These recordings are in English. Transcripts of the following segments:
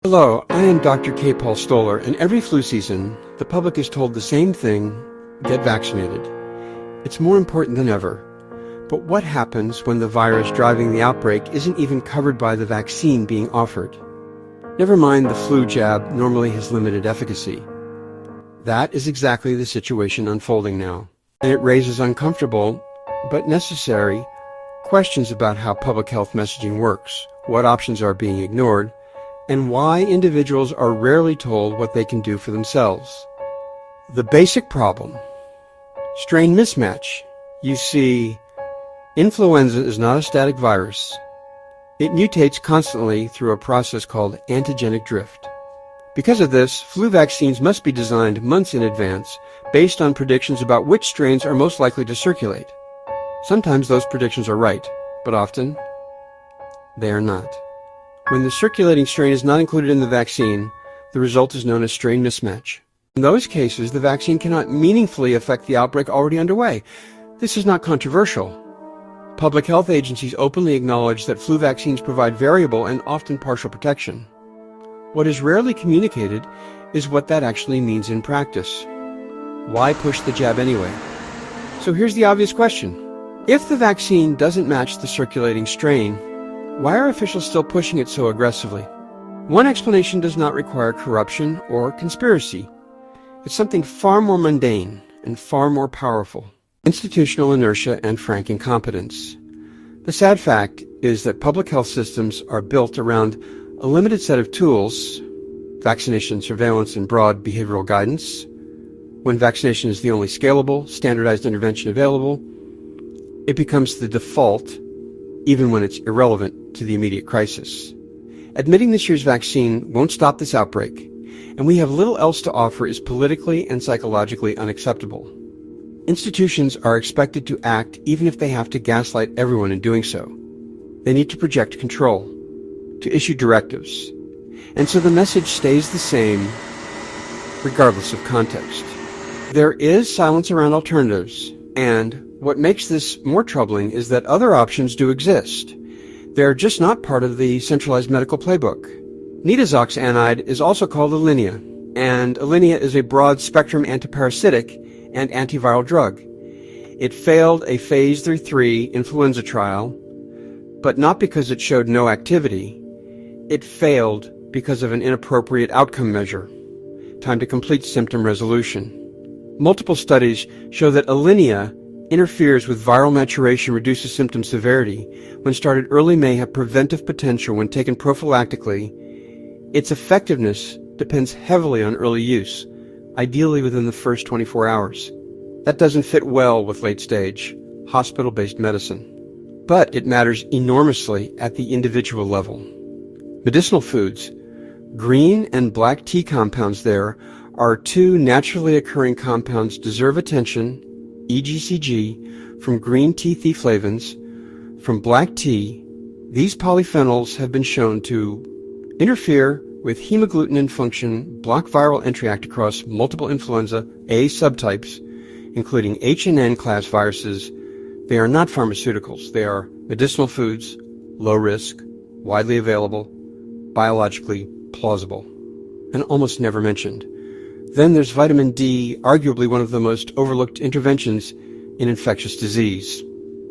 Hello, I am Dr. K. Paul Stoller, and every flu season, the public is told the same thing: get vaccinated. It's more important than ever. But what happens when the virus driving the outbreak isn't even covered by the vaccine being offered? Never mind the flu jab normally has limited efficacy. That is exactly the situation unfolding now, and it raises uncomfortable, but necessary, questions about how public health messaging works, what options are being ignored, and why individuals are rarely told what they can do for themselves. The basic problem: strain mismatch. You see, influenza is not a static virus. It mutates constantly through a process called antigenic drift. Because of this, flu vaccines must be designed months in advance based on predictions about which strains are most likely to circulate. Sometimes those predictions are right, but often they are not. When the circulating strain is not included in the vaccine, the result is known as strain mismatch. In those cases, the vaccine cannot meaningfully affect the outbreak already underway. This is not controversial. Public health agencies openly acknowledge that flu vaccines provide variable and often partial protection. What is rarely communicated is what that actually means in practice. Why push the jab anyway? So here's the obvious question. If the vaccine doesn't match the circulating strain, why are officials still pushing it so aggressively? One explanation does not require corruption or conspiracy. It's something far more mundane and far more powerful: institutional inertia and frank incompetence. The sad fact is that public health systems are built around a limited set of tools: vaccination, surveillance, and broad behavioral guidance. When vaccination is the only scalable, standardized intervention available, it becomes the default, even when it's irrelevant to the immediate crisis. Admitting this year's vaccine won't stop this outbreak, and we have little else to offer, is politically and psychologically unacceptable. Institutions are expected to act even if they have to gaslight everyone in doing so. They need to project control, to issue directives, and so the message stays the same regardless of context. There is silence around alternatives, and what makes this more troubling is that other options do exist. They're just not part of the centralized medical playbook. Nitazoxanide is also called Alinea, and Alinea is a broad-spectrum antiparasitic and antiviral drug. It failed a phase 3 influenza trial, but not because it showed no activity. It failed because of an inappropriate outcome measure: time to complete symptom resolution. Multiple studies show that Alinea interferes with viral maturation, reduces symptom severity. When started early, may have preventive potential when taken prophylactically. Its effectiveness depends heavily on early use, ideally within the first 24 hours. That doesn't fit well with late-stage, hospital-based medicine. But it matters enormously at the individual level. Medicinal foods. Green and black tea compounds there are two naturally occurring compounds deserve attention: EGCG from green tea theflavins, from black tea. These polyphenols have been shown to interfere with hemagglutinin function, block viral entry act across multiple influenza A subtypes, including H and N class viruses. They are not pharmaceuticals. They are medicinal foods, low risk, widely available, biologically plausible, and almost never mentioned. Then there's vitamin D, arguably one of the most overlooked interventions in infectious disease.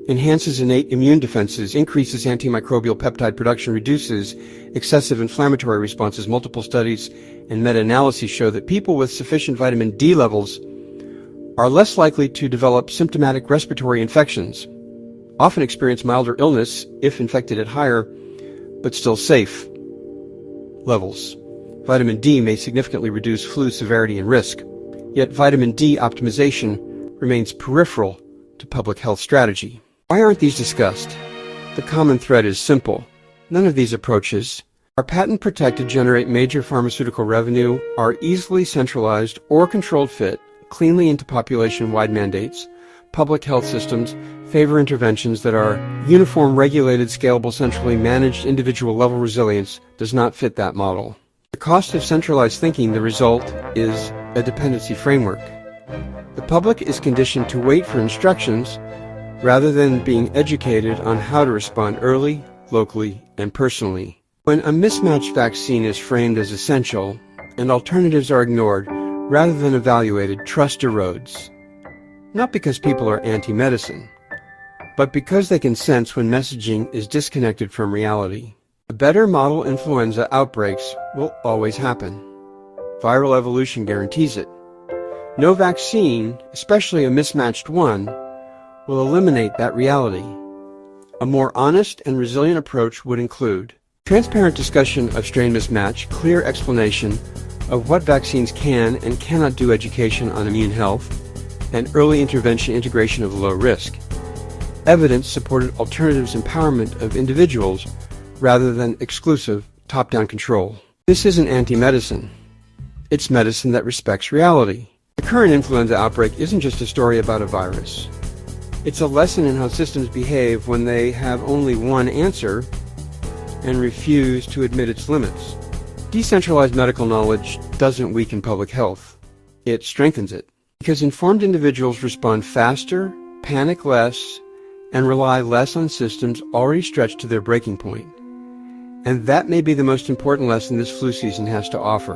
Enhances innate immune defenses, increases antimicrobial peptide production, reduces excessive inflammatory responses. Multiple studies and meta-analyses show that people with sufficient vitamin D levels are less likely to develop symptomatic respiratory infections, often experience milder illness if infected at higher, but still safe levels. Vitamin D may significantly reduce flu severity and risk, yet vitamin D optimization remains peripheral to public health strategy. Why aren't these discussed? The common thread is simple. None of these approaches are patent protected, generate major pharmaceutical revenue, are easily centralized or controlled fit cleanly into population-wide mandates. Public health systems favor interventions that are uniform, regulated, scalable, centrally managed. Individual level resilience does not fit that model. The cost of centralized thinking, the result is a dependency framework. The public is conditioned to wait for instructions rather than being educated on how to respond early, locally, and personally. When a mismatched vaccine is framed as essential and alternatives are ignored rather than evaluated, trust erodes. Not because people are anti-medicine, but because they can sense when messaging is disconnected from reality. A better model influenza outbreaks will always happen. Viral evolution guarantees it. No vaccine, especially a mismatched one, will eliminate that reality. A more honest and resilient approach would include transparent discussion of strain mismatch, clear explanation of what vaccines can and cannot do, education on immune health, and early intervention integration of low risk. Evidence-supported alternatives empowerment of individuals rather than exclusive top-down control. This isn't anti-medicine. It's medicine that respects reality. The current influenza outbreak isn't just a story about a virus. It's a lesson in how systems behave when they have only one answer and refuse to admit its limits. Decentralized medical knowledge doesn't weaken public health. It strengthens it. Because informed individuals respond faster, panic less, and rely less on systems already stretched to their breaking point. And that may be the most important lesson this flu season has to offer.